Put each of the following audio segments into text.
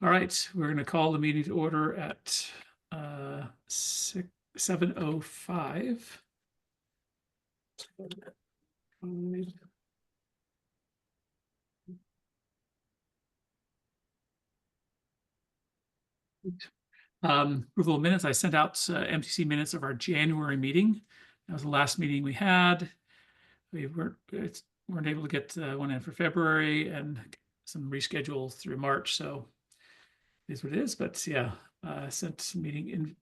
All right, we're going to call the meeting to order at 7:05. Approval of minutes. I sent out MTC minutes of our January meeting. That was the last meeting we had. We weren't able to get one in for February and some reschedule through March. So it is what it is. But yeah, sent meeting in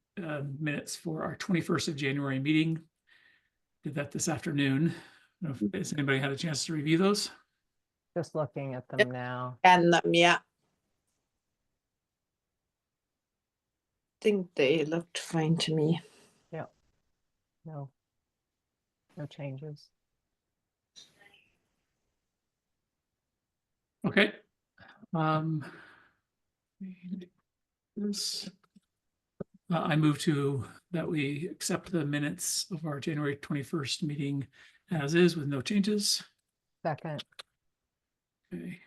minutes for our 21st of January meeting. Did that this afternoon. I don't know if, has anybody had a chance to review those? Just looking at them now. And yeah. Think they looked fine to me. Yep. No changes. Okay. This, I move that we accept the minutes of our January 21st meeting as is with no changes. Second. Okay.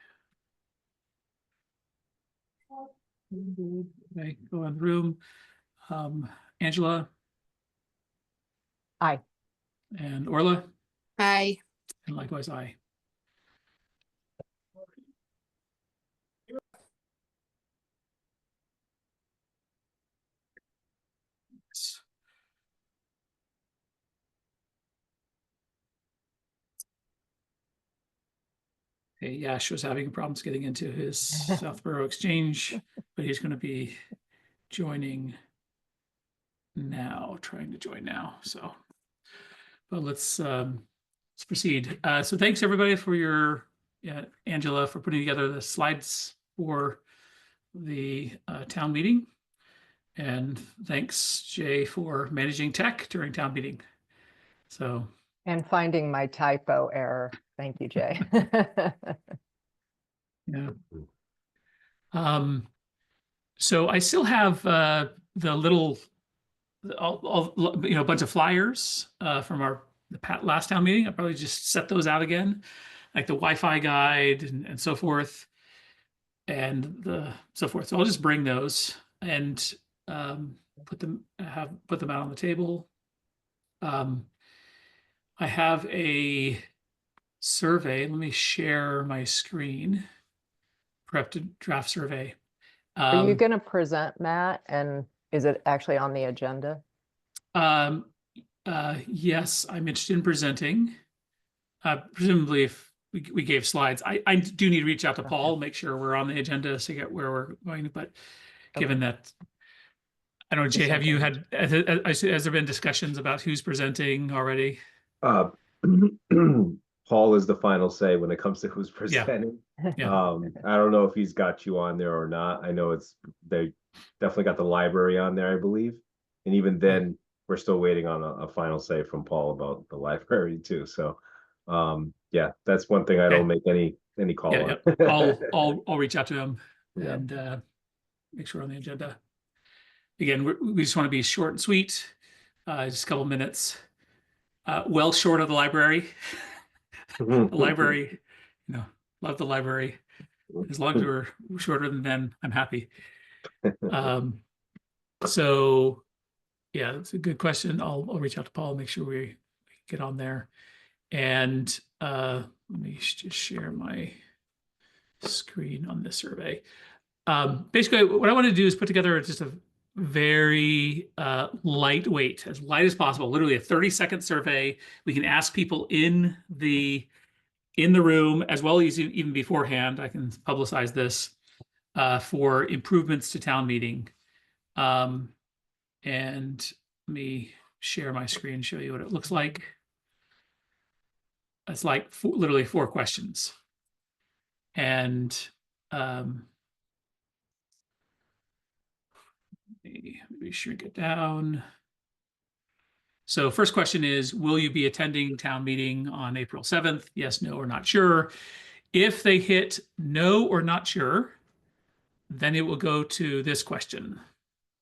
Okay, go in the room. Angela. Aye. And Orla. Hi. And likewise, aye. Okay, Yash was having problems getting into his Southborough Exchange, but he's going to be joining now, trying to join now. So, but let's proceed. So thanks everybody for your, Angela, for putting together the slides for the town meeting. And thanks, Jay, for managing tech during town meeting. So. And finding my typo error. Thank you, Jay. Yeah. So I still have the little, a bunch of flyers from our last town meeting. I'll probably just set those out again, like the Wi-Fi guide and so forth, and so forth. So I'll just bring those and put them out on the table. I have a survey. Let me share my screen. Prepped draft survey. Are you going to present, Matt? And is it actually on the agenda? Yes, I'm interested in presenting. Presumably, if we gave slides, I do need to reach out to Paul, make sure we're on the agenda to get where we're going. But given that, I don't know, Jay, have you had, has there been discussions about who's presenting already? Paul is the final say when it comes to who's presenting. Yeah. I don't know if he's got you on there or not. I know they definitely got the library on there, I believe. And even then, we're still waiting on a final say from Paul about the library too. So yeah, that's one thing I don't make any call on. I'll reach out to him and make sure we're on the agenda. Again, we just want to be short and sweet, just a couple minutes. Well short of the library. The library, love the library. As long as we're shorter than then, I'm happy. So yeah, that's a good question. I'll reach out to Paul, make sure we get on there. And let me just share my screen on this survey. Basically, what I want to do is put together just a very lightweight, as light as possible, literally a 30-second survey. We can ask people in the room, as well as even beforehand. I can publicize this for improvements to town meeting. And let me share my screen, show you what it looks like. It's like literally 4 questions. And maybe shrink it down. So first question is, will you be attending town meeting on April 7th? Yes, no, or not sure. If they hit no or not sure, then it will go to this question,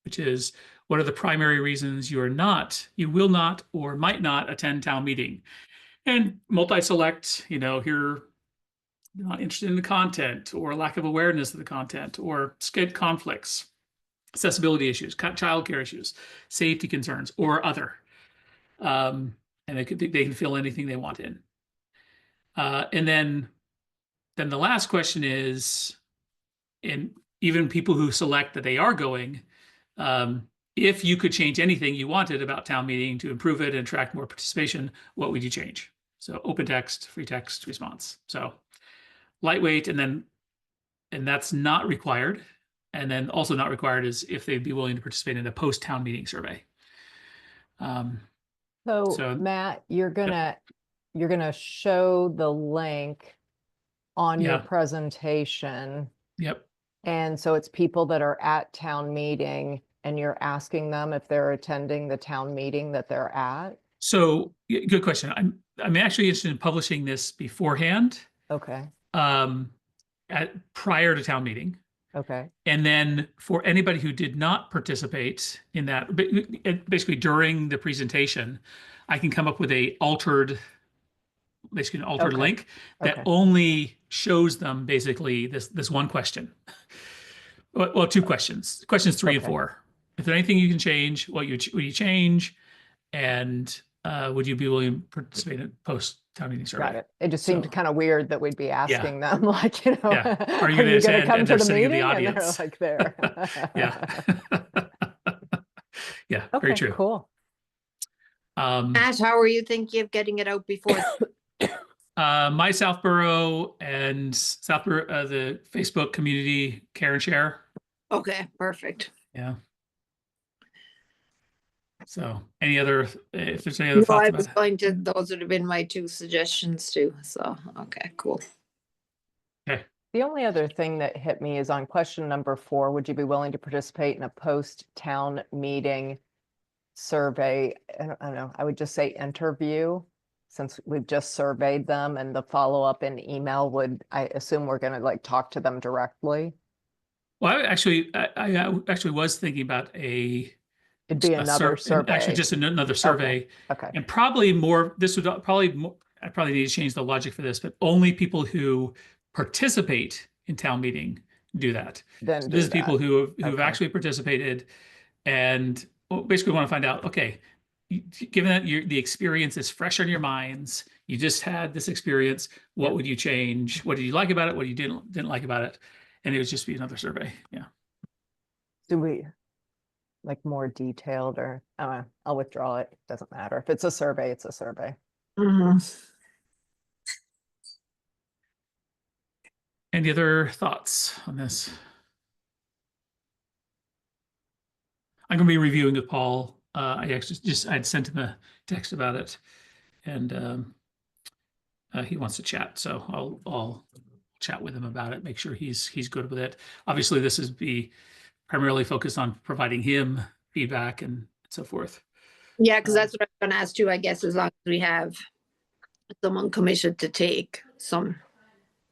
which is, what are the primary reasons you will not, or might not attend town meeting? And multi-select, here not interested in the content, or lack of awareness of the content, or skid conflicts, accessibility issues, childcare issues, safety concerns, or other. And they can fill anything they want in. And then the last question is, and even people who select that they are going, if you could change anything you wanted about town meeting to improve it and attract more participation, what would you change? So open text, free text response. So lightweight, and that's not required. And then also not required is if they'd be willing to participate in a post-town meeting survey. So So- Matt, you're gonna show the link on your Yeah. presentation. Yep. And so it's people that are at town meeting and you're asking them if they're attending the town meeting that they're at? So good question. I'm actually interested in publishing this beforehand, Okay, prior to town meeting. okay, And then for anybody who did not participate in that, basically during the presentation, I can come up with basically an altered Okay. link that Okay. only shows them basically this one question. Well, two questions. Questions 3 and Okay. 4. If there's anything you can change, would you change? And would you be willing to participate in post town meeting survey? got it. It just seemed So- kind of weird that we'd be asking them like, you know, Yeah. are you you gonna going to attend? come And to they're the sitting in the meeting? And they're audience. like there. Yeah. Yeah, very Okay, true. cool. Matt, how are you thinking of getting it out before? My Southborough and Southborough, the Facebook community care and share. Okay, perfect. Yeah. So if there's any other No, thoughts I about was it. going to, those would have been my 2 suggestions too. So, okay, cool. Okay. The only other thing that hit me is on question number 4, would you be willing to participate in a post-town meeting survey? I don't know, I would just say interview, since we've just surveyed them, and the follow-up in email would, I assume we're gonna like talk to them directly. Well, I actually was thinking about It'd be another survey. actually just another survey. Okay, And probably more, this would probably more, I probably need to change the logic for this, but only people who participate in town meeting do that. then So do this is people that. who have Okay. actually participated and basically want to find out, okay, given that the experience is fresh on your minds, you just had this experience, what Yeah. would you change? What did you like about it? What you didn't like about it? And it would just be another survey. Yeah. Do we like more detailed, or I'll withdraw it, doesn't matter. If it's a survey, it's a survey. Any other thoughts on this? I'm going to be reviewing with Paul. I actually I'd sent him a text about it, and he wants to chat. So I'll chat with him about it. Make sure he's good with it. Obviously, this is be primarily focused on providing him feedback and so forth. Yeah, because that's what I was going to ask too, I guess, as long as we have someone committed to take some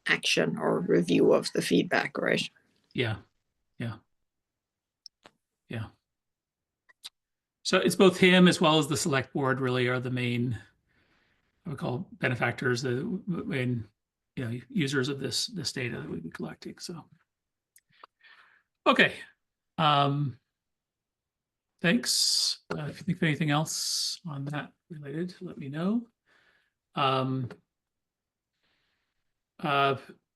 action or review of the feedback, right? Yeah. So it's both him as well as the select board really are the main, I would call benefactors, the main, users of this data that we'd be collecting. So, okay. Thanks. If you think of anything else on that related, let me know.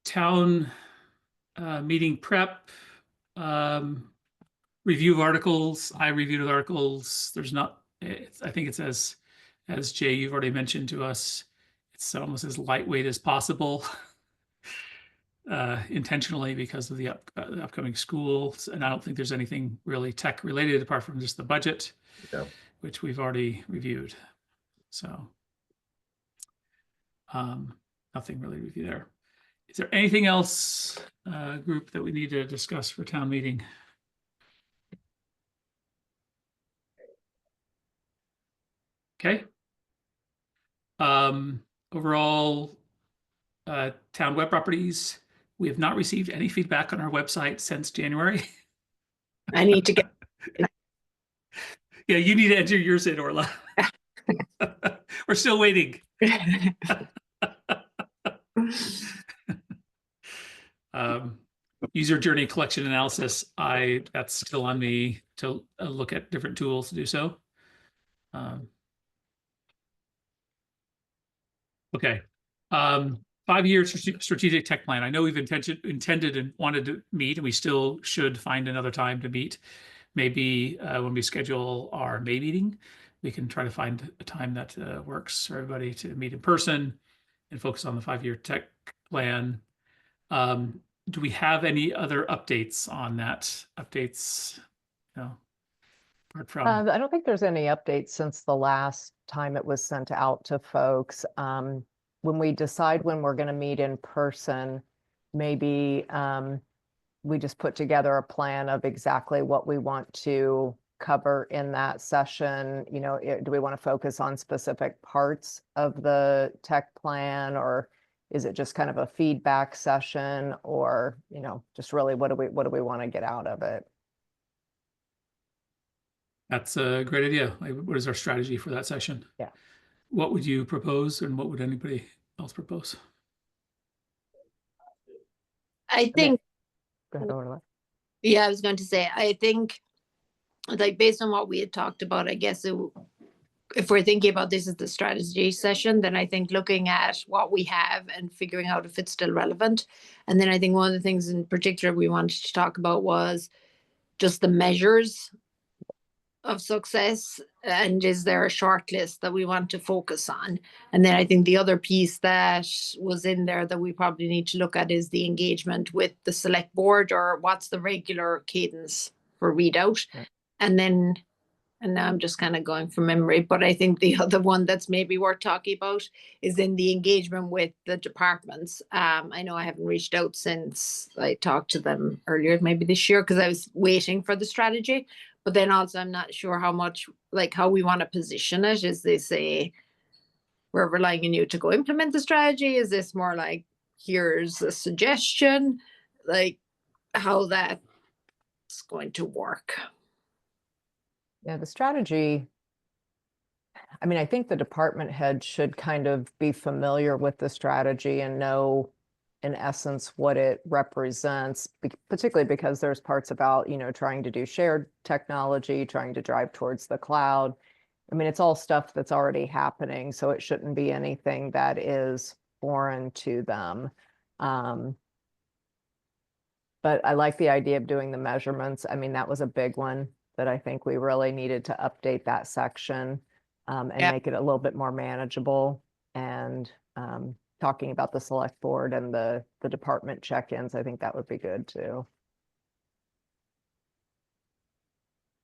Town meeting prep, review of articles. I reviewed the articles. There's not, I think it's as Jay, you've already mentioned to us, it's almost as lightweight as possible. Intentionally because of the upcoming schools, and I don't think there's anything really tech related apart from just the budget, Yeah. which we've already reviewed. So, nothing really to review there. Is there anything else, group, that we need to discuss for town meeting? Okay. Overall, town web properties. We have not received any feedback on our website since January. I need to get, Yeah, you need to enter yours in, Orla. We're still waiting. User journey collection analysis, that's still on me to look at different tools to do so. Okay. 5-year strategic tech plan. I know we've intended and wanted to meet, and we still should find another time to meet. Maybe when we schedule our May meeting, we can try to find a time that works for everybody to meet in person and focus on the 5-year tech plan. Do we have any other updates on that? Updates, apart from I don't think there's any updates since the last time it was sent out to folks. When we decide when we're going to meet in person, maybe we just put together a plan of exactly what we want to cover in that session. Do we want to focus on specific parts of the tech plan, or is it just kind of a feedback session, or, just really what do we want to get out of it? That's a great idea. What is our strategy for that session? Yeah. What would you propose, and what would anybody else propose? I think, Go ahead, Orla. yeah, I was going to say, I think, like, based on what we had talked about, I guess if we're thinking about this as the strategy session, then I think looking at what we have and figuring out if it's still relevant. And then I think one of the things in particular we wanted to talk about was just the measures of success, and is there a short list that we want to focus on? And then I think the other piece that was in there that we probably need to look at is the engagement with the select board, or what's the regular cadence for readout. Yeah. And now I'm just kind of going from memory, but I think the other one that's maybe worth talking about is in the engagement with the departments. I know I haven't reached out since I talked to them earlier, maybe this year, because I was waiting for the strategy. But then also I'm not sure how much, like, how we want to position it. Is this we're relying on you to go implement the strategy? Is this more like, here's a suggestion? Like, how that's going to work? Yeah, the strategy, I think the department head should kind of be familiar with the strategy and know, in essence, what it represents, particularly because there's parts about, trying to do shared technology, trying to drive towards the cloud. It's all stuff that's already happening, so it shouldn't be anything that is foreign to them. But I like the idea of doing the measurements. That was a big one that I think we really needed to update that section and Yeah. make it a little bit more manageable. And talking about the select board and the department check-ins, I think that would be good too.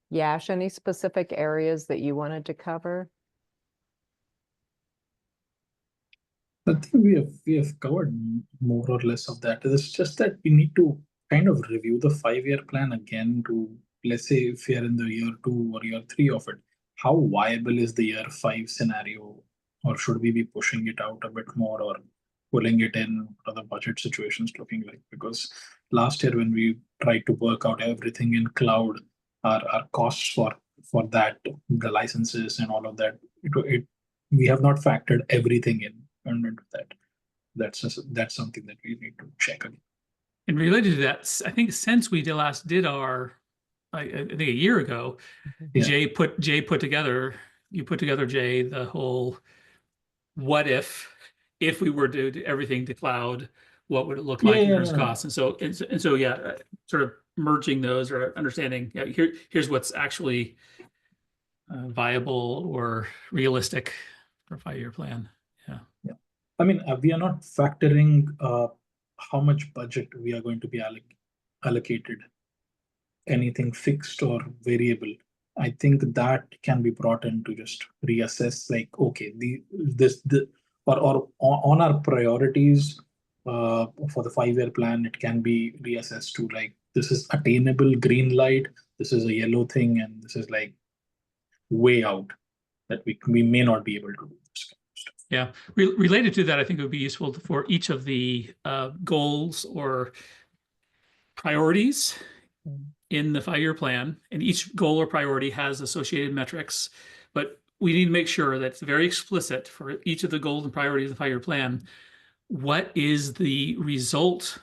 Yash, any specific areas that you wanted to cover? I think we have covered more or less of that. It's just that we need to kind of review the 5-year plan again to, let's say, if we are in the year 2 or year 3 of it, how viable is the year 5 scenario, or should we be pushing it out a bit more or pulling it in? What are the budget situations looking like? Because last year when we tried to work out everything in cloud, our costs for that, the licenses and all of that, we have not factored everything in into that. That's something that we need to check again. And related to that, I think since we last did our, I think a year ago, Yeah. you put together, Jay, the whole, what if we were to do everything to cloud, what would it look like in terms of costs? And so, yeah, sort of merging those or understanding, here's what's actually viable or realistic for a 5-year plan. Yeah. We are not factoring how much budget we are going to be allocated, anything fixed or variable. I think that can be brought in to just reassess, like, okay, or on our priorities for the 5-year plan, it can be reassessed to, like, this is attainable green light, this is a yellow thing, and this is like way out that we may not be able to do this kind of stuff. Yeah, related to that, I think it would be useful for each of the goals or priorities in the 5-year plan, and each goal or priority has associated metrics, but we need to make sure that it's very explicit for each of the goals and priorities of the 5-year plan. What is the result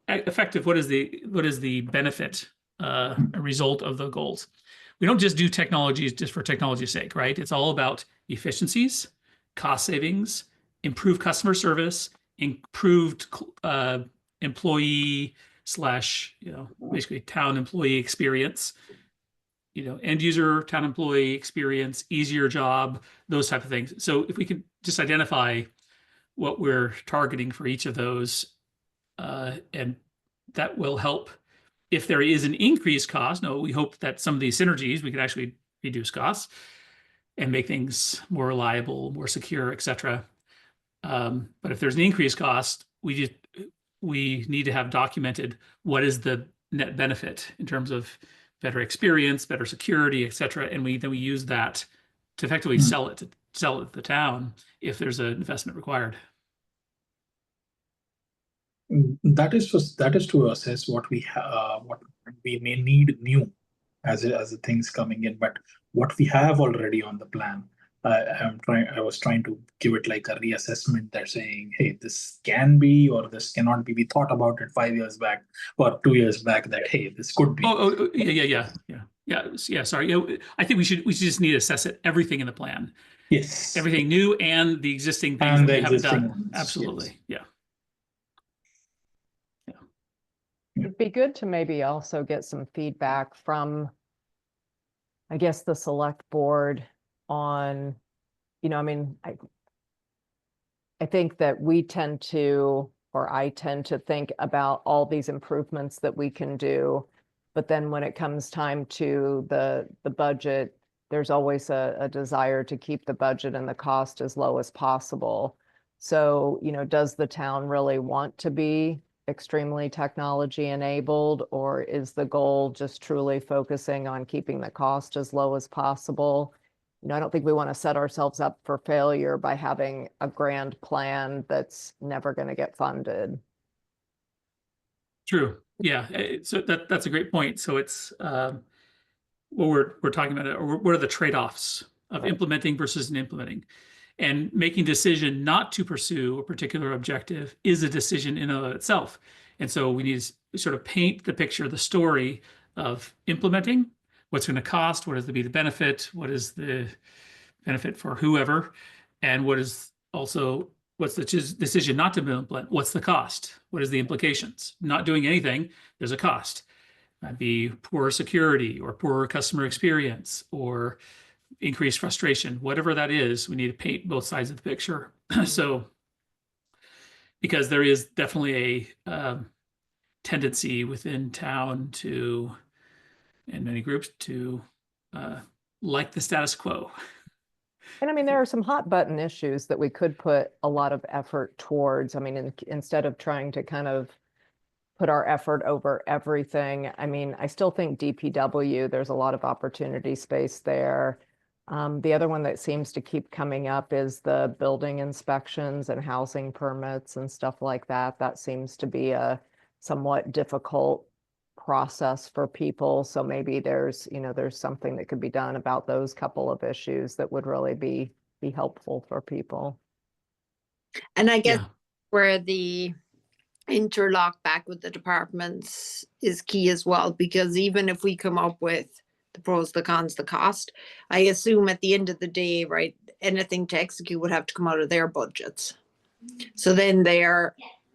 effective, what is the benefit, a result of the goals? We don't just do technologies just for technology's sake, right? It's all about efficiencies, cost savings, improved customer service, improved employee slash, basically town employee experience, end user town employee experience, easier job, those type of things. So if we could just identify what we're targeting for each of those, and that will help. If there is an increased cost, no, we hope that some of these synergies, we can actually reduce costs and make things more reliable, more secure, et cetera. But if there's an increased cost, we need to have documented what is the net benefit in terms of better experience, better security, et cetera. And then we use that to effectively sell it to the town if there's an investment required. That is to assess what we may need new as the things coming in, but what we have already on the plan. I was trying to give it like a reassessment. They're saying, hey, this can be or this cannot be. We thought about it 5 years back or 2 years back that, hey, this could be. Yeah. Sorry. I think we should just need to assess everything in the plan. Yes. Everything new and the existing things And that the we haven't existing done. ones, Absolutely. yes. Yeah. It'd be good to maybe also get some feedback from, I guess, the select board on, I think that we tend to, or I tend to think about all these improvements that we can do. But then when it comes time to the budget, there's always a desire to keep the budget and the cost as low as possible. So, does the town really want to be extremely technology enabled, or is the goal just truly focusing on keeping the cost as low as possible? I don't think we want to set ourselves up for failure by having a grand plan that's never going to get funded. True. Yeah. So that's a great point. So it's what we're talking about, or what are the trade-offs of implementing versus not implementing? And making decision not to pursue a particular objective is a decision in and of itself. And so we need to sort of paint the picture, the story of implementing, what's going to cost, what is to be the benefit, what is the benefit for whoever, and what's the decision not to implement, what's the cost, what is the implications? Not doing anything, there's a cost. That'd be poor security or poor customer experience or increased frustration, whatever that is. We need to paint both sides of the picture. So, because there is definitely a tendency within town and many groups to like the status quo. And there are some hot button issues that we could put a lot of effort towards. Instead of trying to kind of put our effort over everything. I still think DPW, there's a lot of opportunity space there. The other one that seems to keep coming up is the building inspections and housing permits and stuff like that. That seems to be a somewhat difficult process for people. So maybe there's something that could be done about those couple of issues that would really be helpful for people. And I guess where the interlock back with the departments is key as well, because even if we come up with the pros, the cons, the cost, I assume at the end of the day, right, anything to execute would have to come out of their budgets. So then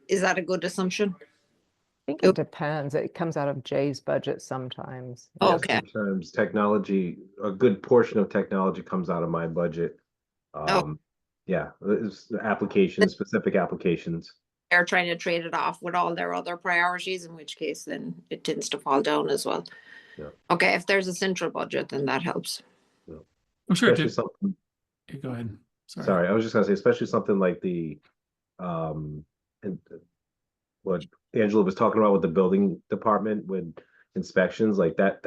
is that a good assumption? I think it depends. It comes out of Jay's budget sometimes. Okay. Sometimes a good portion of technology comes out of my budget. Yeah, it's specific applications. They're trying to trade it off with all their other priorities, in which case then it tends to fall down as well. Yeah. Okay, if there's a central budget, then that helps. Yeah. I'm sure something. Go ahead. Sorry, I was just gonna say, especially something like the what Angela was talking about with the building department with inspections, like that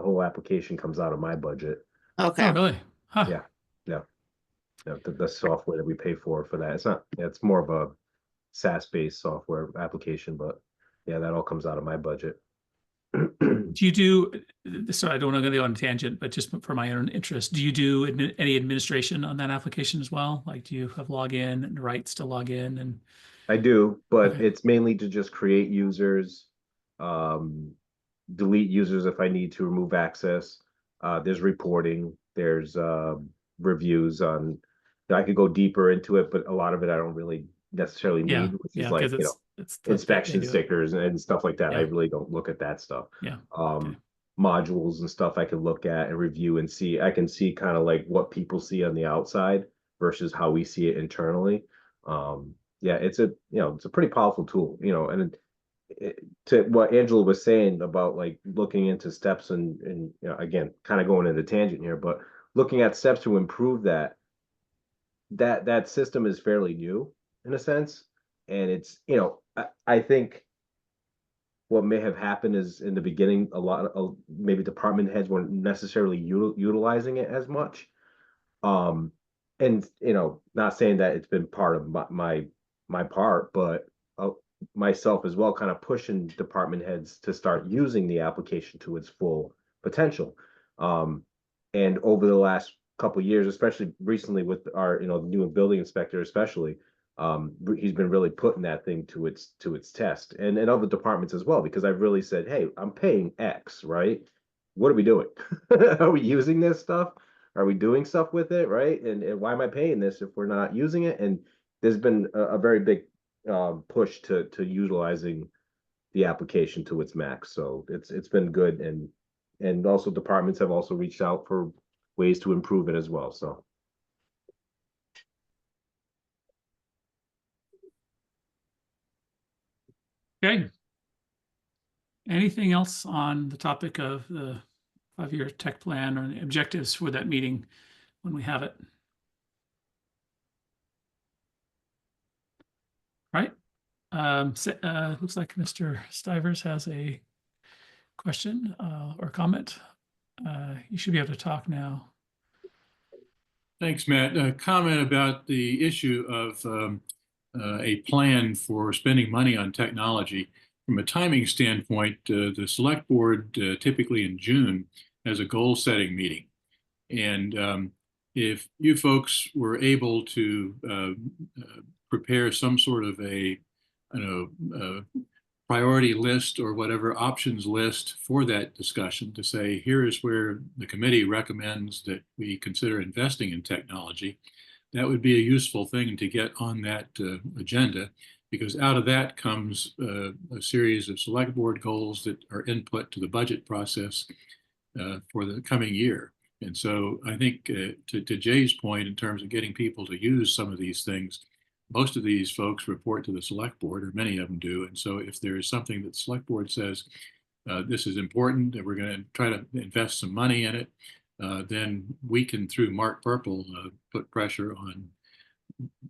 whole application comes out of my budget. Okay. Oh, really? Huh. Yeah. The software that we pay for that. It's more of a SaaS-based software application, but yeah, that all comes out of my budget. Do you do, so I don't want to go on a tangent, but just for my own interest, do you do any administration on that application as well? Like, do you have login and rights to log in and I do, but Okay. it's mainly to just create users, um, delete users if I need to, remove access. There's reporting, there's reviews on. I could go deeper into it, but a lot of it I don't really necessarily Yeah, need, which is yeah, like, because it's they inspection do it. stickers and stuff like that. I Yeah. really don't look at that stuff. Yeah. Okay. Modules and stuff I can look at and review and see. I can see kind of like what people see on the outside versus how we see it internally. Yeah, it's a pretty powerful tool, to what Angela was saying about like looking into steps and again, kind of going into tangent here, but looking at steps to improve that system is fairly new in a sense. And it's, I think what may have happened is in the beginning, a lot of maybe department heads weren't necessarily utilizing it as much. Um, and not saying that it's been part of my part, but myself as well, kind of pushing department heads to start using the application to its full potential. Um, and over the last couple of years, especially recently with our, the new building inspector, especially, he's been really putting that thing to its test, and other departments as well, because I've really said, hey, I'm paying X, right? What are we doing? Are we using this stuff? Are we doing stuff with it, right? And why am I paying this if we're not using it? And there's been a very big push to utilizing the application to its max. So it's been good, and also departments have also reached out for ways to improve it as well. So Okay. Anything else on the topic of the 5-year tech plan or the objectives for that meeting when we have it? Right. Looks like Mr. Stivers has a question or comment. You should be able to talk now. Thanks, Matt. A comment about the issue of a plan for spending money on technology. From a timing standpoint, the select board typically in June has a goal setting meeting. And if you folks were able to prepare some sort of a, priority list or whatever options list for that discussion to say, here is where the committee recommends that we consider investing in technology, that would be a useful thing to get on that agenda, because out of that comes a series of select board goals that are input to the budget process for the coming year. And so I think to Jay's point, in terms of getting people to use some of these things, most of these folks report to the select board, or many of them do. And so if there is something that the select board says, this is important, and we're going to try to invest some money in it, then we can, through Mark Purple, put pressure on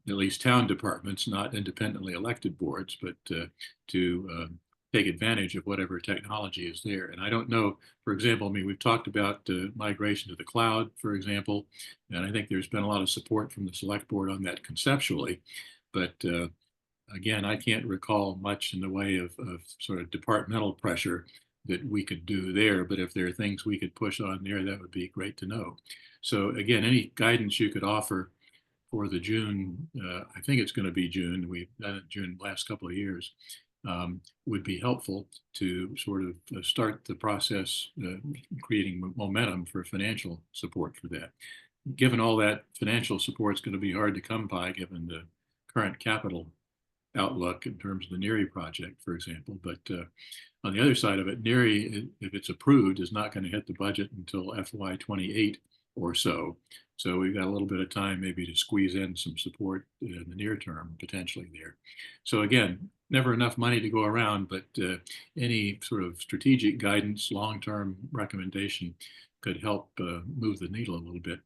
at least town departments, not independently elected boards, but to take advantage of whatever technology is there. And I don't know, for example, I mean, we've talked about migration to the cloud, for example, and I think there's been a lot of support from the select board on that conceptually. But again, I can't recall much in the way of sort of departmental pressure that we could do there. But if there are things we could push on there, that would be great to know. So again, any guidance you could offer for the June, I think it's going to be June, we've done it June last couple of years, would be helpful to sort of start the process, creating momentum for financial support for that. Given all that, financial support is going to be hard to come by given the current capital outlook in terms of the NERI project, for example. But on the other side of it, NERI, if it's approved, is not going to hit the budget until FY28 or so. So we've got a little bit of time maybe to squeeze in some support in the near term, potentially there. So again, never enough money to go around, but any sort of strategic guidance, long-term recommendation could help move the needle a little bit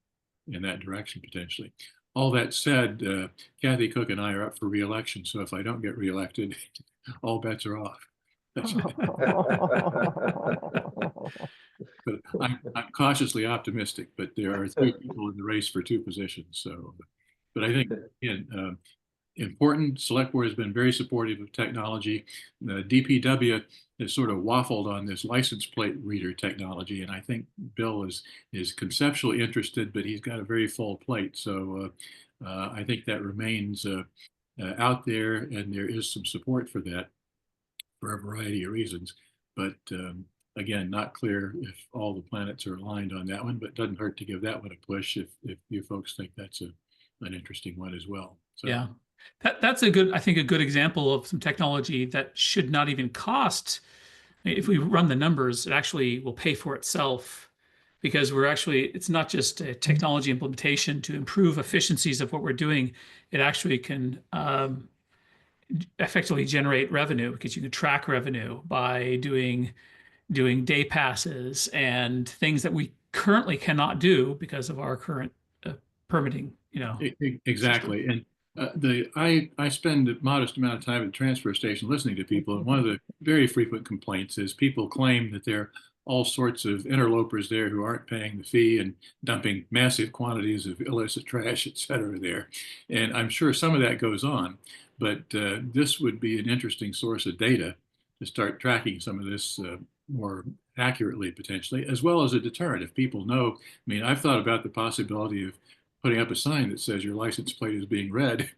in that direction potentially. All that said, Kathy Cook and I are up for re-election, so if I don't get re-elected, all bets are off. But I'm cautiously optimistic, but there are 3 people in the race for 2 positions. So, but I think, again, important. Select Board has been very supportive of technology. The DPW has sort of waffled on this license plate reader technology, and I think Bill is conceptually interested, but he's got a very full plate. So I think that remains out there, and there is some support for that for a variety of reasons. But again, not clear if all the planets are aligned on that one, but it doesn't hurt to give that one a push if you folks think that's an interesting one as well. So, Yeah, that's a good, I think, a good example of some technology that should not even cost. If we run the numbers, it actually will pay for itself, because it's not just a technology implementation to improve efficiencies of what we're doing. It actually can effectively generate revenue, because you can track revenue by doing day passes and things that we currently cannot do because of our current permitting, Exactly. And I spend a modest amount of time at the transfer station listening to people, and one of the very frequent complaints is people claim that there are all sorts of interlopers there who aren't paying the fee and dumping massive quantities of illicit trash, et cetera, there. And I'm sure some of that goes on, but this would be an interesting source of data to start tracking some of this more accurately, potentially, as well as a deterrent. If people know, I mean, I've thought about the possibility of putting up a sign that says your license plate is being read.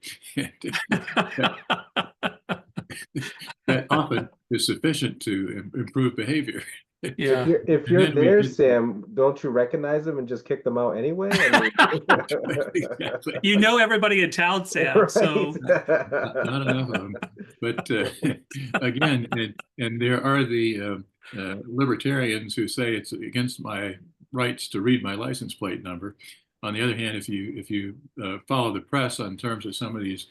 That often is sufficient to improve behavior. Yeah. If And you're then we there, can- Sam, don't you recognize them and just kick them out anyway? I Exactly. You know everybody in town, Sam. So Not enough of them. But again, and there are the libertarians who say it's against my rights to read my license plate number. On the other hand, if you follow the press on terms of some of these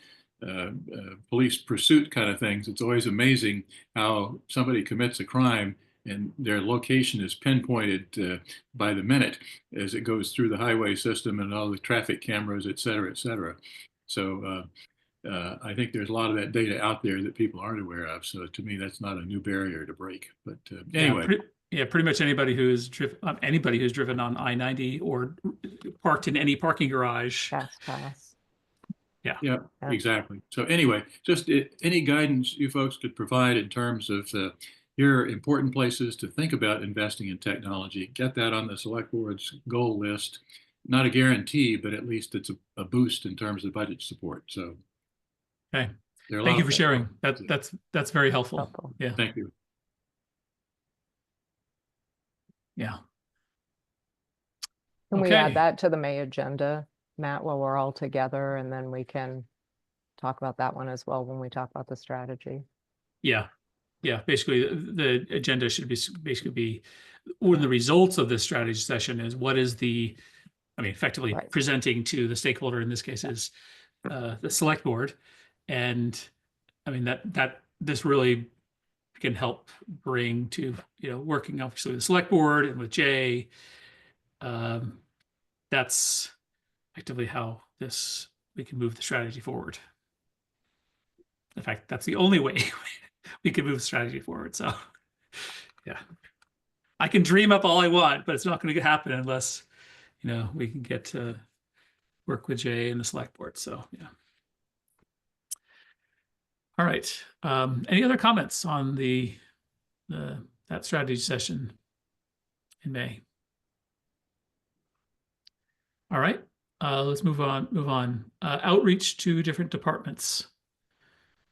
police pursuit kind of things, it's always amazing how somebody commits a crime and their location is pinpointed by the minute as it goes through the highway system and all the traffic cameras, et cetera, et cetera. So I think there's a lot of that data out there that people aren't aware of. So to me, that's not a new barrier to break. But anyway. Pretty much anybody who's driven on I-90 or parked in any parking garage. Fast pass. Yeah. Yeah, exactly. So anyway, just any guidance you folks could provide in terms of here are important places to think about investing in technology. Get that on the select board's goal list. Not a guarantee, but at least it's a boost in terms of budget support. So okay, thank you for sharing. That's very helpful. Helpful. Yeah. Thank you. Yeah. Can we Okay. add that to the May agenda, Matt, while we're all together, and then we can talk about that one as well when we talk about the strategy? Yeah. Yeah. Basically, the agenda should be one of the results of this strategy session is what is effectively Right. presenting to the stakeholder, in this case is the select board. And I mean, that this really can help bring to, working obviously with the select board and with Jay. That's effectively how we can move the strategy forward. In fact, that's the only way we can move the strategy forward. So yeah, I can dream up all I want, but it's not going to happen unless, we can get to work with Jay and the select board. So yeah. All right. Any other comments on that strategy session in May? All right. Let's move on. Outreach to different departments.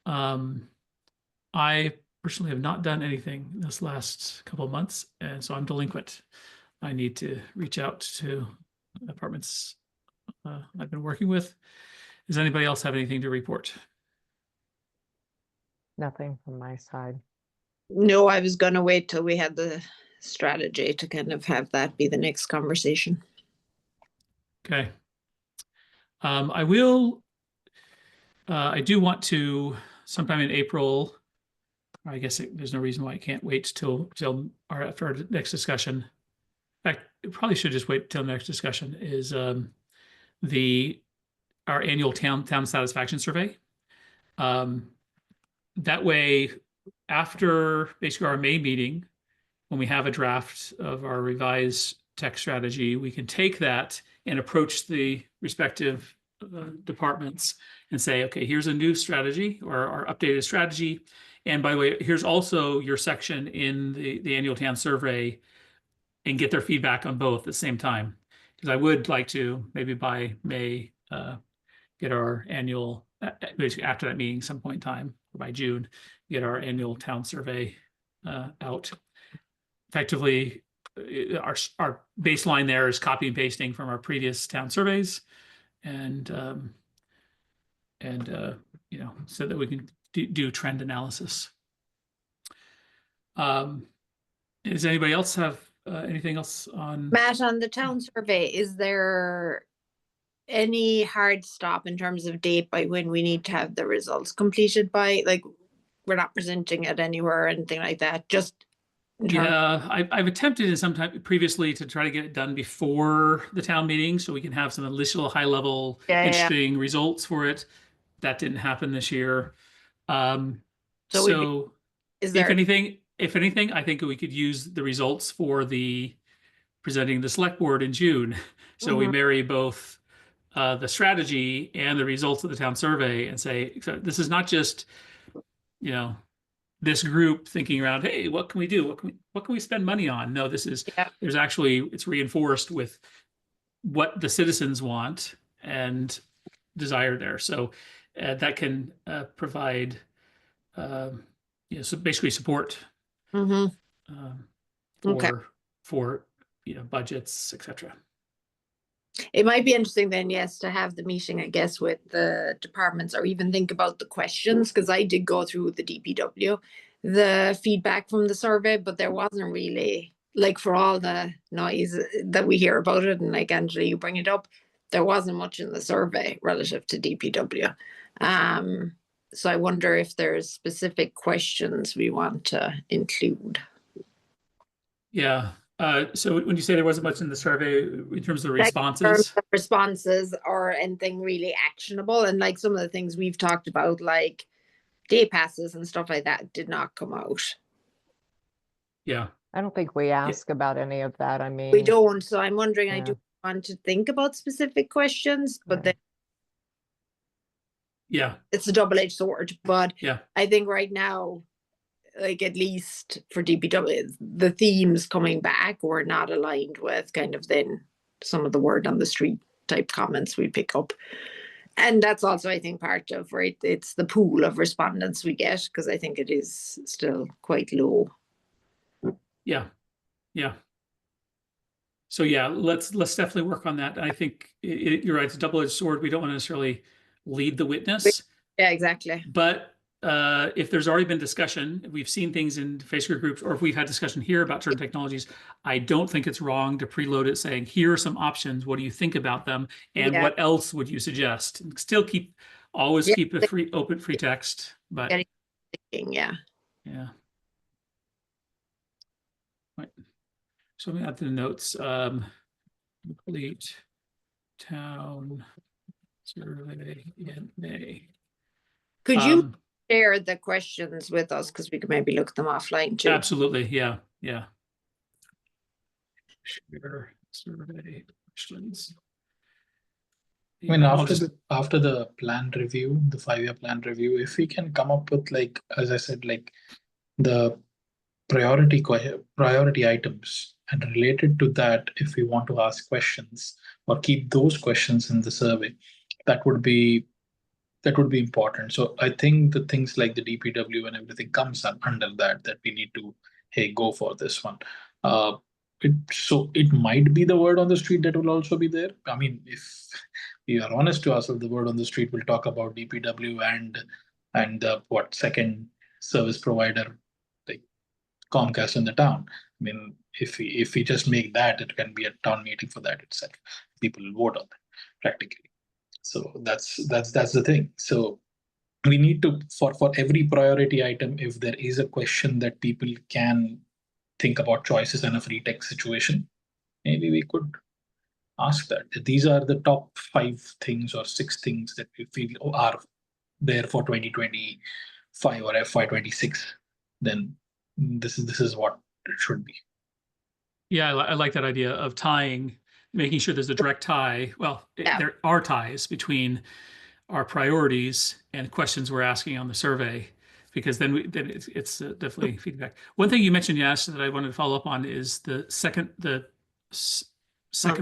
I personally have not done anything this last couple of months, and so I'm delinquent. I need to reach out to departments I've been working with. Does anybody else have anything to report? Nothing from my side. No, I was gonna wait till we had the strategy to kind of have that be the next conversation. Okay. I do want to sometime in April. I guess there's no reason why I can't wait till after our next discussion. In fact, it probably should just wait till the next discussion is our annual town satisfaction survey. That way, after basically our May meeting, when we have a draft of our revised tech strategy, we can take that and approach the respective departments and say, okay, here's a new strategy or our updated strategy. And by the way, here's also your section in the annual town survey, and get their feedback on both at the same time. Because I would like to maybe by May get our annual basically after that meeting, some point in time, or by June, get our annual town survey out. Effectively, our baseline there is copy and pasting from our previous town surveys, and you know, so that we can do trend analysis. Does anybody else have anything else on? Matt, on the town survey, is there any hard stop in terms of date by when we need to have the results completed by? Like, we're not presenting it anywhere or anything like that, just in terms. Yeah, I've attempted in some time previously to try to get it done before the town meeting so we can have some initial high level Yeah. interesting results for it. That didn't happen this year. So So is there? if anything, I think we could use the results for the presenting the select board in June. So we Mhm. marry both the strategy and the results of the town survey and say, so this is not just, you know, this group thinking around, hey, what can we do? What can we spend money on? No, this is, Yeah. there's actually, it's reinforced with what the citizens want and desire there. So that can provide, you know, so basically support Mhm. um, Okay. for you know, budgets, etc. It might be interesting then, yes, to have the meeting, I guess, with the departments, or even think about the questions, because I did go through the DPW, the feedback from the survey, but there wasn't really, like, for all the noise that we hear about it, and like Angela, you bring it up, there wasn't much in the survey relative to DPW. So I wonder if there's specific questions we want to include. Yeah. So when you say there wasn't much in the survey in terms of the Like, responses, responses or anything really actionable, and like some of the things we've talked about, like day passes and stuff like that, did not come out. yeah, I don't think we ask about any of that. I mean. We don't, so I'm wondering, I Yeah. do want to think about specific questions, but Yeah. then yeah, it's a double-edged sword. But yeah, I think right now, like, at least for DPW, the themes coming back were not aligned with kind of then some of the word on the street type comments we pick up. And that's also, I think, part of, right, it's the pool of respondents we get, because I think it is still quite low. yeah, yeah. So yeah, let's definitely work on that. I think you're right. It's a double-edged sword. We don't want to necessarily lead the witness, Yeah, exactly. but if there's already been discussion, we've seen things in Facebook groups, or if we've had discussion here about certain technologies, I don't think it's wrong to preload it saying, here are some options. What do you think about them? And Yeah. what else would you suggest? And still always Yeah. keep a open free text, but Getting thinking, yeah. yeah. Right. So let me add to the notes. Complete town survey in May. Could you share the questions with us, because we could maybe look them offline too? Absolutely, yeah, yeah. Share survey questions. I mean, Yeah, I'll after the plan review, the 5-year plan review, if we can come up with, like, as I said, like the priority items, and related to that, if we want to ask questions or keep those questions in the survey, that would be important. So I think the things like the DPW and everything comes under that we need to, hey, go for this one. So it might be the word on the street that will also be there. I mean, if we are honest to ourselves, the word on the street will talk about DPW and the second service provider, like Comcast in the town. I mean, if we just make that, it can be a town meeting for that itself. People will vote on that practically. So that's the thing. So we need to, for every priority item, if there is a question that people can think about choices in a free text situation, maybe we could ask that. These are the top 5 things or 6 things that we feel are there for 2025 or FY26. Then this is what it should be. Yeah, I like that idea of tying, making sure there's a direct tie. Well, Yeah. there are ties between our priorities and questions we're asking on the survey, because then it's definitely feedback. One thing you mentioned, Yash, that I wanted to follow up on is the second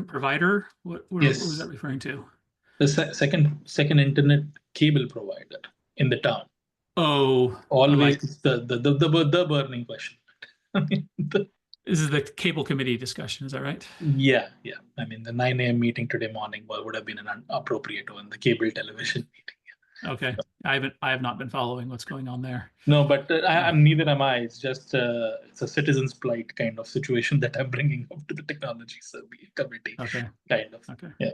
provider. What Yes. was that referring to? The second internet cable provider in the town. Oh, Always the burning question. I mean, this is the cable committee discussion. Is that right? yeah. I mean, the 9 a.m. meeting today morning would have been an appropriate one, the cable television meeting. Okay. I have not been following what's going on there. No, but I'm neither am I. It's just it's a citizen's plight kind of situation that I'm bringing up to the technology survey committee. Okay. Kind of. Okay. Yeah.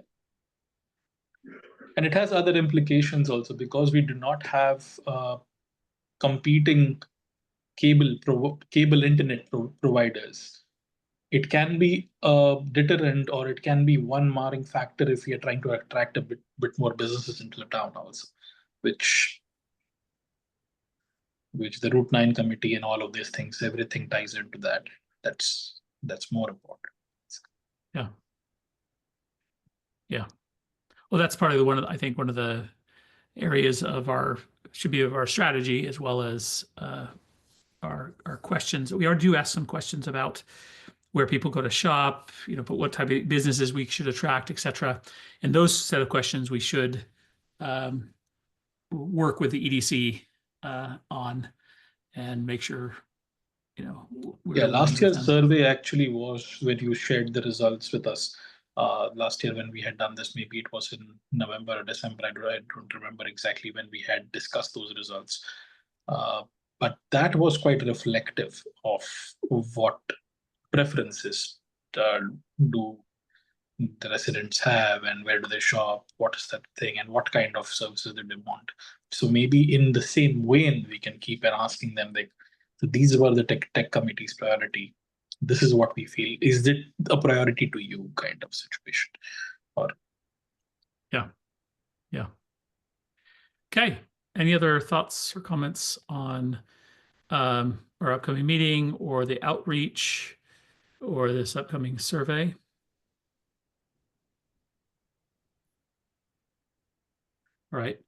And it has other implications also because we do not have competing cable internet providers. It can be a deterrent, or it can be one marring factor if we are trying to attract a bit more businesses into the town also, which the Route 9 committee and all of these things, everything ties into that. That's more important. Yeah. Well, that's part of one of the areas of our strategy, as well as our questions. We do ask some questions about where people go to shop, but what type of businesses we should attract, et cetera. And those set of questions we should work with the EDC on and make sure, last year's survey actually was when you shared the results with us. Last year when we had done this, maybe it was in November or December. I don't remember exactly when we had discussed those results. But that was quite reflective of what preferences do the residents have, and where do they shop, what is that thing, and what kind of services do they want. So maybe in the same vein, we can keep asking them, like, so these were the tech committee's priority. This is what we feel. Is it a priority to you, kind of situation? Or yeah. Okay. Any other thoughts or comments on our upcoming meeting, or the outreach, or this upcoming survey? All right.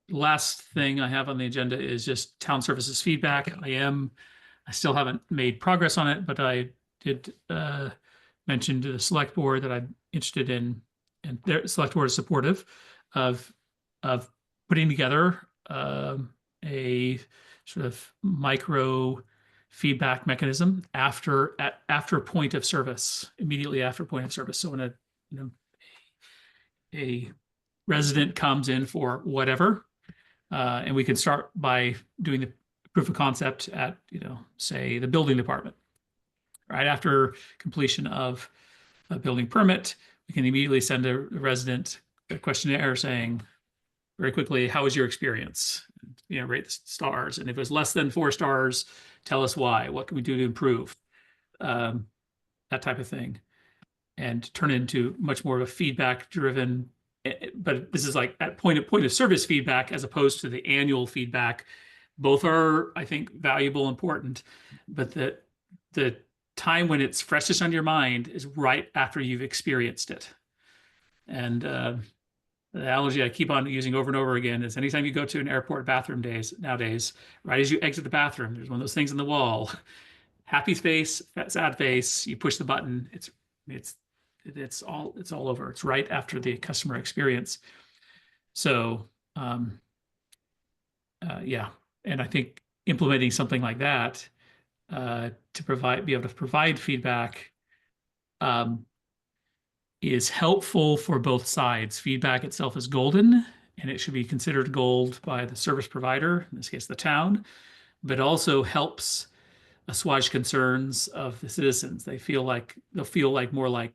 Last thing I have on the agenda is just town services feedback. I still haven't made progress on it, but I did mention to the select board that I'm interested in, and their select board is supportive of putting together a sort of micro feedback mechanism after point of service, immediately after point of service. So when a resident comes in for whatever, and we can start by doing the proof of concept at, say, the building department. Right after completion of a building permit, we can immediately send a resident a questionnaire saying very quickly, how was your experience? Rate the stars. And if it was less than 4 stars, tell us why. What can we do to improve? That type of thing. And turn it into much more of a feedback-driven, but this is like at point of service feedback as opposed to the annual feedback. Both are, I think, valuable, important, but the time when it's freshest on your mind is right after you've experienced it. And the analogy I keep on using over and over again is anytime you go to an airport bathroom nowadays, right as you exit the bathroom, there's one of those things in the wall, happy face, sad face, you push the button, it's all over. It's right after the customer experience. So yeah, and I think implementing something like that to be able to provide feedback is helpful for both sides. Feedback itself is golden, and it should be considered gold by the service provider, in this case the town, but also helps assuage concerns of the citizens. They'll feel like more like,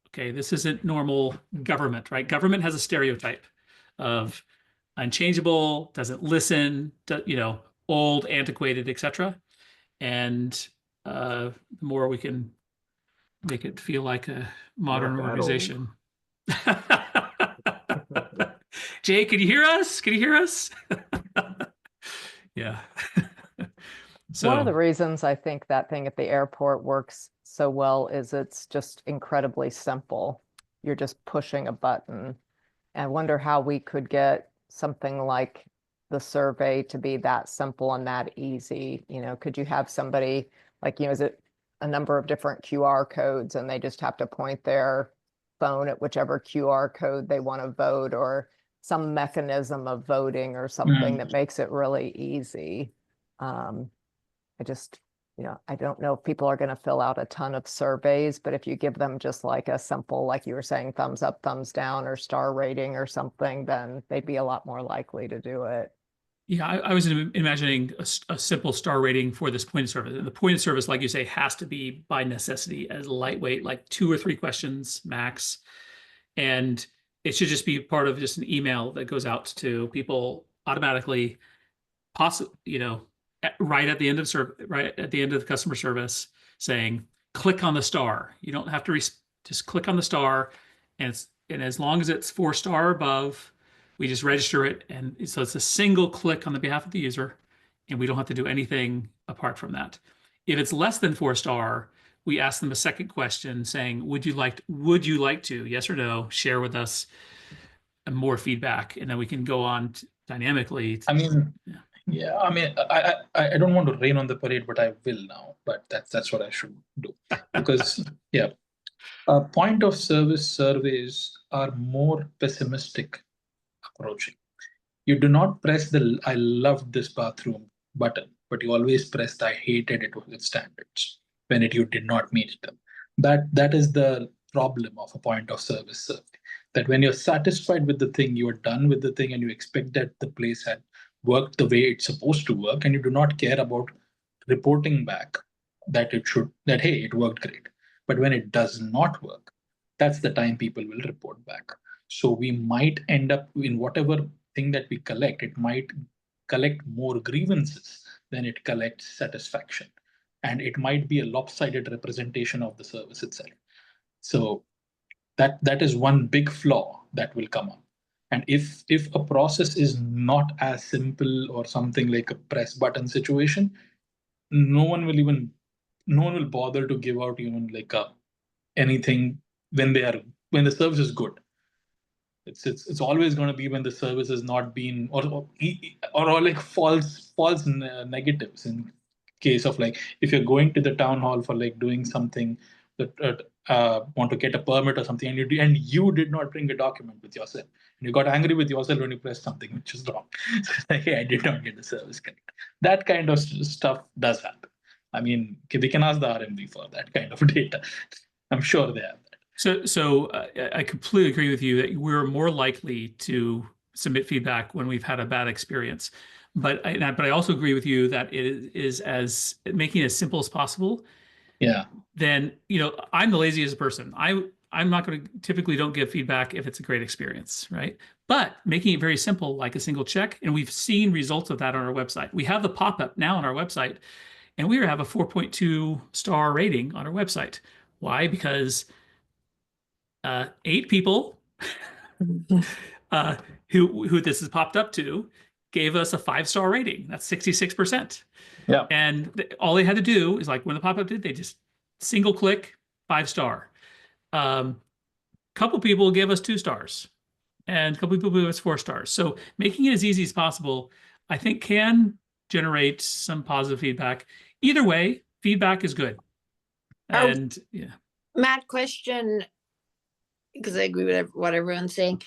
okay, this isn't normal government, right? Government has a stereotype of unchangeable, doesn't listen, old, antiquated, etc. And the more we can make it feel like a modern Not that organization. Jay, can you hear us? Yeah. So one of the reasons I think that thing at the airport works so well is it's just incredibly simple. You're just pushing a button. And I wonder how we could get something like the survey to be that simple and that easy. Could you have somebody like, is it a number of different QR codes and they just have to point their phone at whichever QR code they want to vote, or some mechanism of voting or something that makes it really easy. I just, I don't know if people are going to fill out a ton of surveys, but if you give them just like a simple, like you were saying, thumbs up, thumbs down, or star rating or something, then they'd be a lot more likely to do it. Yeah, I was imagining a simple star rating for this point of service. And the point of service, like you say, has to be by necessity as lightweight, like 2 or 3 questions max. And it should just be part of just an email that goes out to people automatically, right at the end of the customer service, saying, click on the star. You don't have to just click on the star, and as long as it's 4-star above, we just register it, and so it's a single click on the behalf of the user, and we don't have to do anything apart from that. If it's less than 4-star, we ask them a second question saying, would you like to, yes or no, share with us more feedback, and then we can go on dynamically. I mean, yeah, I mean, I don't want to rain on the parade, but I will now. But that's what I should do, because yeah, point of service surveys are more pessimistic approaching. You do not press the "I loved this bathroom" button, but you always press the "I hated it with standards" when you did not meet them. That is the problem of a point of service survey. That when you're satisfied with the thing, you are done with the thing, and you expect that the place had worked the way it's supposed to work, and you do not care about reporting back that hey, it worked great. But when it does not work, that's the time people will report back. So we might end up in whatever thing that we collect, it might collect more grievances than it collects satisfaction. And it might be a lopsided representation of the service itself. So that is one big flaw that will come up. And if a process is not as simple or something like a press button situation, no one will bother to give out even like anything when the service is good. It's always going to be when the service has not been or like false negatives, in case of like if you're going to the town hall for like doing something that want to get a permit or something, and you did not bring a document with yourself, and you got angry with yourself when you pressed something which is wrong. Like, hey, I did not get the service correct. That kind of stuff does happen. I mean, we can ask the RMV for that kind of data. I'm sure they have that. So I completely agree with you that we're more likely to submit feedback when we've had a bad experience. But I also agree with you that it is as making it as simple as possible. Yeah. Then, I'm the laziest person. I'm not going to typically don't give feedback if it's a great experience, right? But making it very simple, like a single check, and we've seen results of that on our website. We have the pop-up now on our website, and we have a 4.2 star rating on our website. Why? Because 8 people who this has popped up to gave us a 5-star rating. That's 66%. Yeah. And all they had to do is, like, when the pop-up did, they just single click 5-star. Couple people gave us 2 stars, and a couple people gave us 4 stars. So making it as easy as possible, I think, can generate some positive feedback. Either way, feedback is good. And yeah. Matt, question, because I agree with what everyone's saying.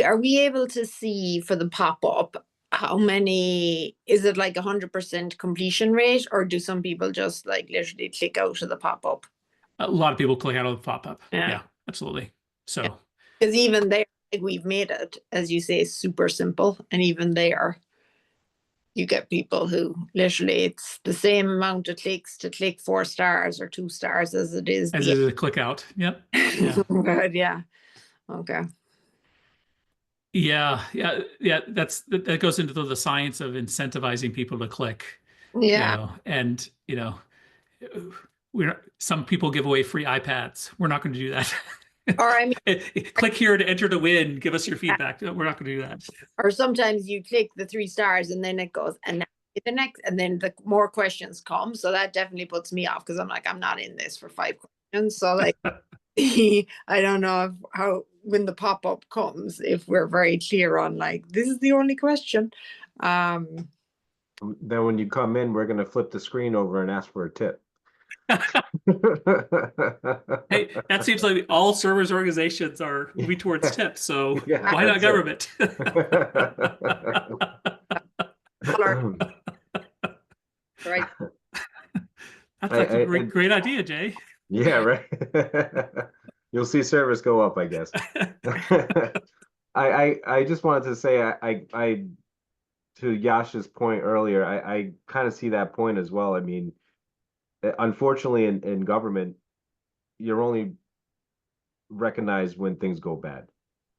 Are we able to see for the pop-up how many, is it like 100% completion rate, or do some people just like literally click out of the pop-up? A lot of people click out of the pop-up. Yeah. Yeah, absolutely. So because even there, like, we've made it, as you say, super simple, and even there you get people who literally it's the same amount of clicks to click 4 stars or 2 stars as it is a click out. Yep. Yeah. But yeah. Okay. Yeah. That goes into the science of incentivizing people to click. Yeah. And some people give away free iPads. We're not going to do that. Or I mean, click here to enter to win. Give us your feedback. We're not going to do that. Or sometimes you click the 3 stars and then it goes, and the next, and then the more questions come. So that definitely puts me off, because I'm like, I'm not in this for 5 questions. So like, I don't know how when the pop-up comes, if we're very clear on like, this is the only question. Then when you come in, we're going to flip the screen over and ask for a tip. Hey, that seems like all service organizations are moving towards tips, so Yeah, why not that's it. government? Right. That's like a and- great idea, Jay. Yeah, right. You'll see service go up, I guess. I just wanted to say I to Yasha's point earlier, I kind of see that point as well. I mean, unfortunately in government, you're only recognized when things go bad.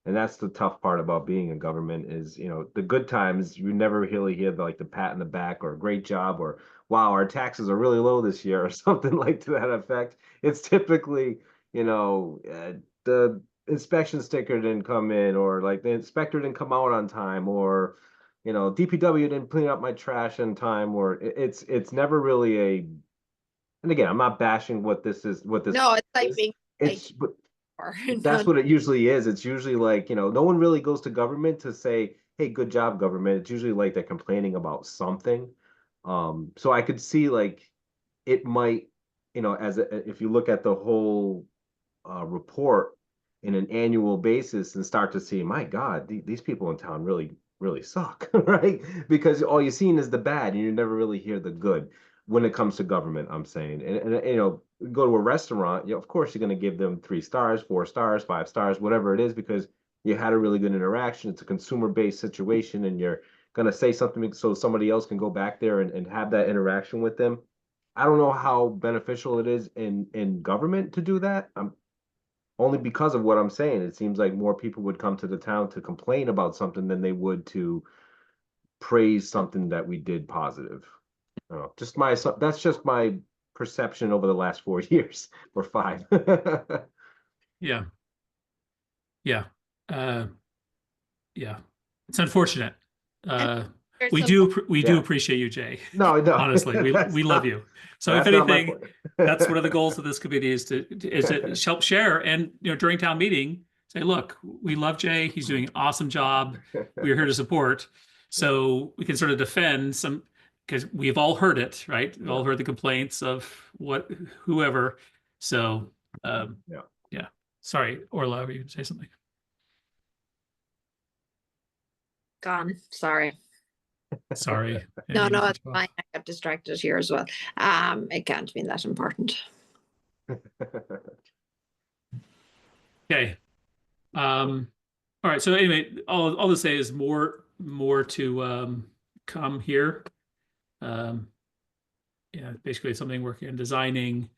And that's the tough part about being in government is, you know, the good times, you never really hear the pat in the back or great job or wow, our taxes are really low this year or something like to that effect. It's typically, you know, the inspection sticker didn't come in or like the inspector didn't come out on time or, you know, DPW didn't clean up my trash in time or it's never really a, and again, I'm not bashing what this is, what this No, it's like is. being It's, but or that's what it usually is. It's usually like, you know, no one really goes to government to say, hey, good job, government. It's usually like they're complaining about something. So I could see like it might, you know, if you look at the whole report in an annual basis and start to see, my God, these people in town really suck, right? Because all you're seeing is the bad and you never really hear the good when it comes to government, I'm saying. And you know, go to a restaurant, you know, of course you're going to give them 3 stars, 4 stars, 5 stars, whatever it is, because you had a really good interaction. It's a consumer-based situation and you're going to say something so somebody else can go back there and have that interaction with them. I don't know how beneficial it is in government to do that. Only because of what I'm saying. It seems like more people would come to the town to complain about something than they would to praise something that we did positive. That's just my perception over the last 4 years or 5. Yeah. Yeah. Yeah. It's unfortunate. there's We some- do Yeah. appreciate you, Jay. No, Honestly, that's we love not- you. So if that's not my anything, point. that's one of the goals of this committee is to help share and, you know, during town meeting, say, look, we love Jay. He's doing an awesome job. We're here to support. So we can sort of defend some, because we've all heard it, right? We've all heard the complaints of whoever. So, yeah. Sorry, Orla, were you gonna say something? Gone. Sorry. Sorry. No, Any- it's fine. I got distracted here as well. It can't be that important. Okay. All right. So anyway, all to say is more to come here. Yeah, basically it's something working on designing,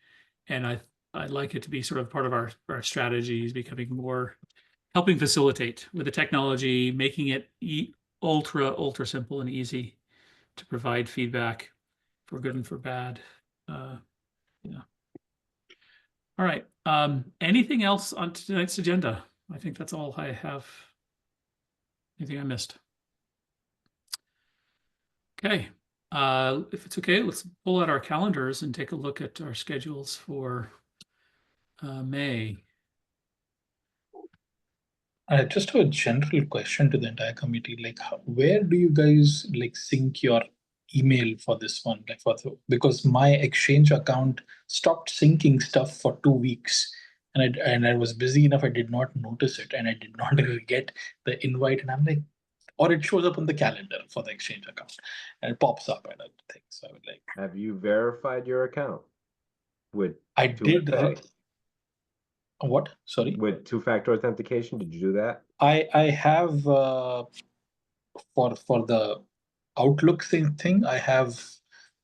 and I'd like it to be sort of part of our strategies, becoming more helping facilitate with the technology, making it ultra simple and easy to provide feedback for good and for bad. Yeah. All right. Anything else on tonight's agenda? I think that's all I have. Anything I missed? Okay. If it's okay, let's pull out our calendars and take a look at our schedules for May. Just a general question to the entire committee, like where do you guys like sync your email for this one? Like because my Exchange account stopped syncing stuff for 2 weeks and I was busy enough, I did not notice it and I did not get the invite and I'm like, or it shows up on the calendar for the Exchange account and it pops up and everything. So I would like, Have you verified your account with I 2FA? did. What? Sorry. With 2-factor authentication? Did you do that? I have for the Outlook thing, I have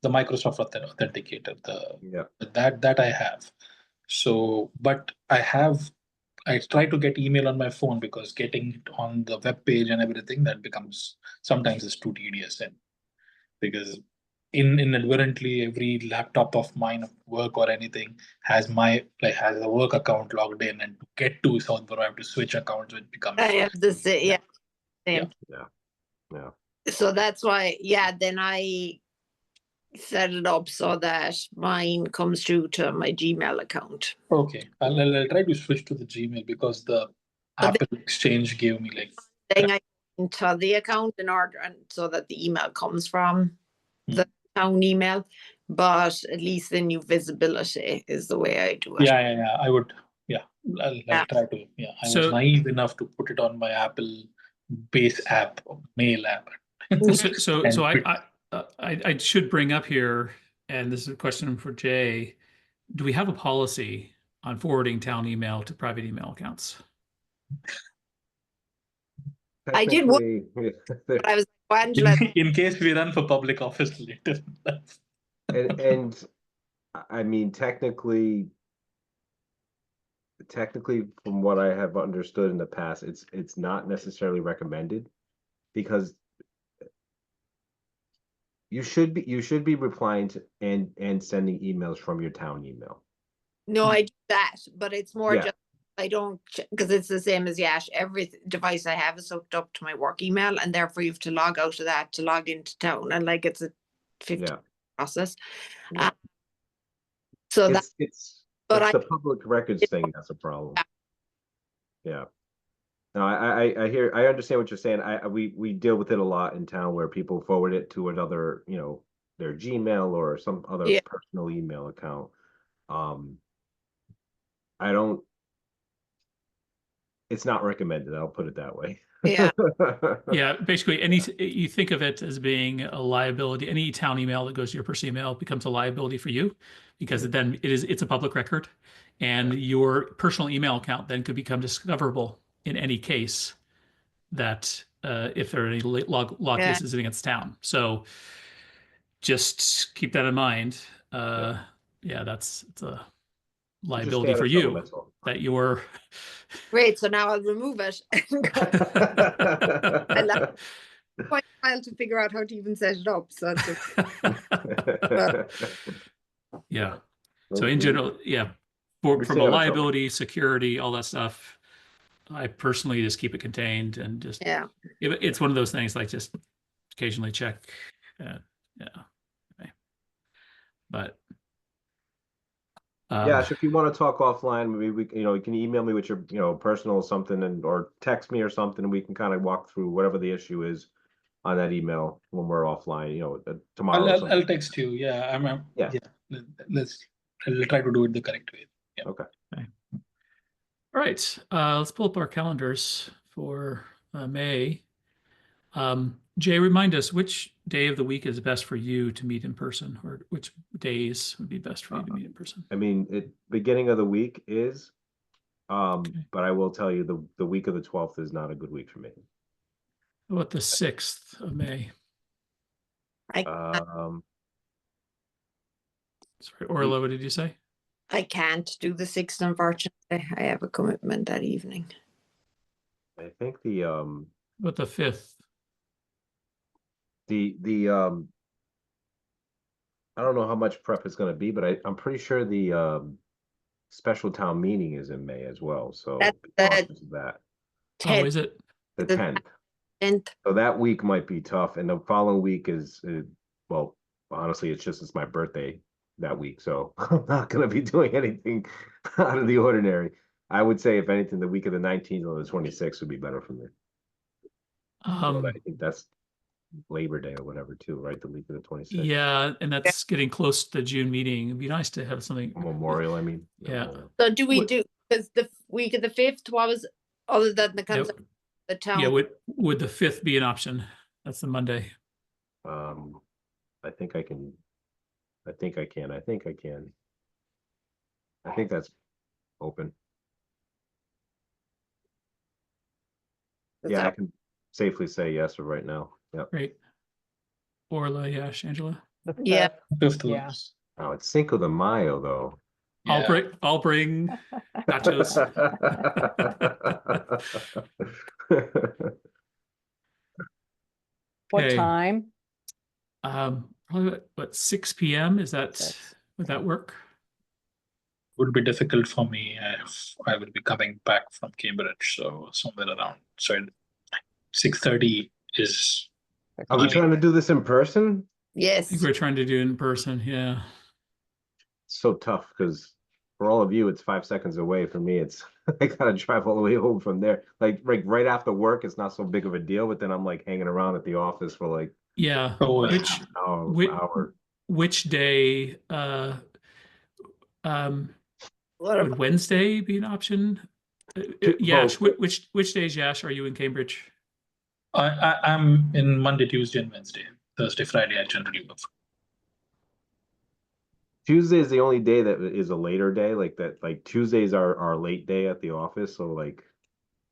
the Microsoft Authenticator. Yeah. That I have. So, but I try to get email on my phone because getting it on the web page and everything that becomes sometimes is too tedious and because inadvertently every laptop of mine at work or anything has a work account logged in and to get to Southborough I have to switch accounts which becomes I have to say, yeah. Same. Yeah. So that's why, yeah, then I set it up so that mine comes through to my Gmail account. okay. I'll try to switch to the Gmail because the But Apple Exchange gave me like Then I into the account in order and so that the email comes from the town email. but at least then you visibility is the way I do it. Yeah. I would. Yeah, I'll Yeah. try to. Yeah, I was So- naive enough to put it on my Apple base app, mail app. So And I should bring up here, and this is a question for Jay. Do we have a policy on forwarding town email to private email accounts? I did work- Technically, But I was like, Angela, in case we run for public office later. and I mean, technically, from what I have understood in the past, it's not necessarily recommended, because you should be replying to and sending emails from your town email. no, I do that, but it's more Yeah. just, I don't, because it's the same as Yash. Every device I have is hooked up to my work email, and therefore you have to log out of that to log into town, and like it's a 50 Yeah. process. Yeah. So that, It's but it's I- the public records thing that's a problem. Yeah. No, I hear, I understand what you're saying. We deal with it a lot in town, where people forward it to another, their Gmail or some other Yeah. personal email account. I don't. It's not recommended. I'll put it that way. Yeah. Yeah, basically, you think of it as being a liability. Any town email that goes to your personal email becomes a liability for you, because then it's a public record, and your personal email account then could become discoverable in any case that if there are any law Yeah. cases against town. So just keep that in mind. Yeah, it's a Just liability stay out for of trouble, you that's all. that you're. great. So now I'll remove it. Quite a while to figure out how to even set it up. So it's Yeah. So in general, yeah, We from stay a out of trouble. liability, security, all that stuff, I personally just keep it contained and just, yeah. it's one of those things, like just occasionally check. Yeah. Okay. But. Yeah, if you want to talk offline, maybe you can email me with your, personal something, or text me or something, and we can kind of walk through whatever the issue is on that email when we're offline, tomorrow. or I'll something. text you. Yeah, Yeah. I'll try to do it the correct way. Yeah. Okay. All right, let's pull up our calendars for May. Jay, remind us, which day of the week is best for you to meet in person, or which days would be best for you to meet in person? I mean, beginning of the week is, Okay. but I will tell you the week of the 12th is not a good week for me. How about the 6th of May? Um, Sorry, Orla, what did you say? I can't do the 6th, unfortunately. I have a commitment that evening. I think What the 5th? I don't know how much prep it's going to be, but I'm pretty sure the special town meeting is in May as well. So That's be the cautious of that. Oh, 10th. is it? The the 10th. 10th. So that week might be tough, and the following week is, well, honestly, it's my birthday that week, so I'm not going to be doing anything out of the ordinary. I would say, if anything, the week of the 19th or the 26th would be better for me. Well, I think that's Labor Day or whatever too, right? The week of the 26th. Yeah, and that's getting close to the June meeting. It'd be nice to have something. Memorial, I mean. Yeah. Memorial. So do we What- do, because the week of the 5th, what was, other than the Yep. concept, the town? Yeah, would the 5th be an option? That's the Monday. I think I can. I think I can. I think that's open. Is Yeah, I that- can safely say yes for right now. Yep. Great. Orla, yeah, Angela. The Yeah. fifth, 5th Yeah. works. Oh, it's Cinco de Mayo though. Yeah. I'll bring nachos. What Okay. time? Probably what 6 p.m. Is that, Six. would that work? Would be difficult for me if I will be coming back from Cambridge, so somewhere around. So 6:30 is. Are we trying to do this in person? I Yes. think we're trying to do it in person. Yeah. It's so tough because for all of you, it's 5 seconds away. For me, it's I gotta drive all the way home from there. Like right after work, it's not so big of a deal, but then I'm like hanging around at the office for like Yeah. Oh, Which an hour. Which- hour. which day, What would about, Wednesday be an option? Yash, which days, Yash, are you in Cambridge? I'm in Monday, Tuesday, and Wednesday. Thursday, Friday, I generally work. Tuesday is the only day that is a later day, like that. Like Tuesdays are our late day at the office, so like.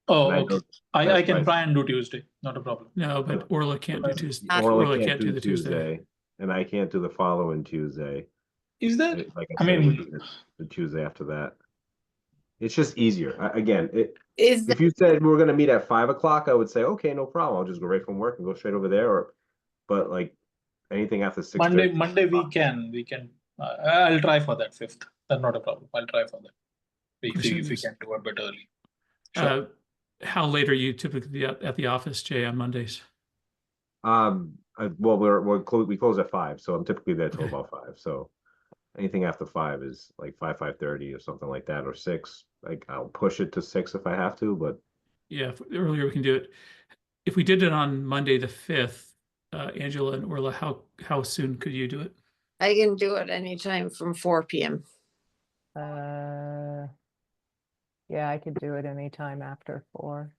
Oh, and I okay. know I that's can my- try and do Tuesday. Not a problem. No, but Orla can't do Tuesday. Orla can't do the Tuesday. Tuesday, and I can't do the following Tuesday. Is that? Like I said, it would mean, be the Tuesday after that. It's just easier. Again, is if you said we were gonna meet at 5 o'clock, I would say, okay, no problem. I'll just go right from work and go straight over there. But like anything after 6:30. Monday we can. I'll try for that 5th. That's not a problem. I'll try for that. If Question we is- can do a bit early. Sure. How late are you typically at the office, Jay, on Mondays? Well, we close at 5, so I'm typically there till Okay. about 5. So anything after 5 is like 5:30 or something like that, or 6. Like I'll push it to 6 if I have to, but Yeah, earlier we can do it. If we did it on Monday, the 5th, Angela and Orla, how soon could you do it? I can do it anytime from 4 p.m. Yeah, I could do it anytime after 4.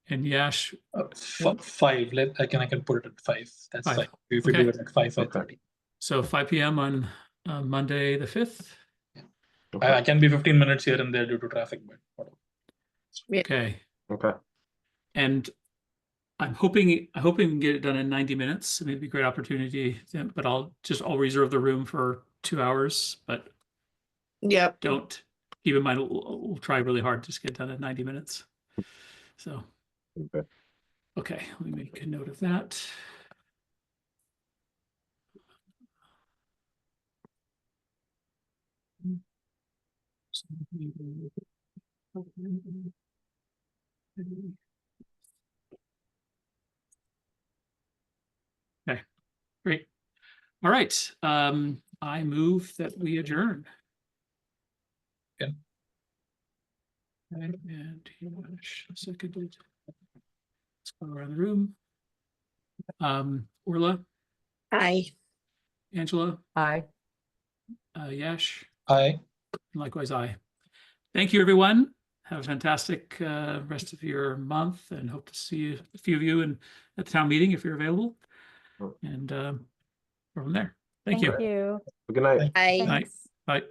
And Yash, 5. I can put it at 5. That's 5. fine. If we Okay. do it at 5:30. so 5 p.m. on Monday, the 5th. I can be 15 minutes here and there due to traffic, but whatever. Okay. okay. And I'm hoping we can get it done in 90 minutes. It may be a great opportunity, but I'll reserve the room for 2 hours, but Yep. don't keep in mind, we'll try really hard to just get done in 90 minutes. So, Okay. let me make a note of that. Okay, great. All right. I move that we adjourn. Okay. And Yash seconded. Let's go around the room. Orla, Aye. Angela, Aye. Yash, Aye. and likewise I. Thank you, everyone. Have a fantastic rest of your month, and hope to see a few of you at the town meeting if you're available. And from there. Thank you. Thank you. Good night. Aye. Night. Bye.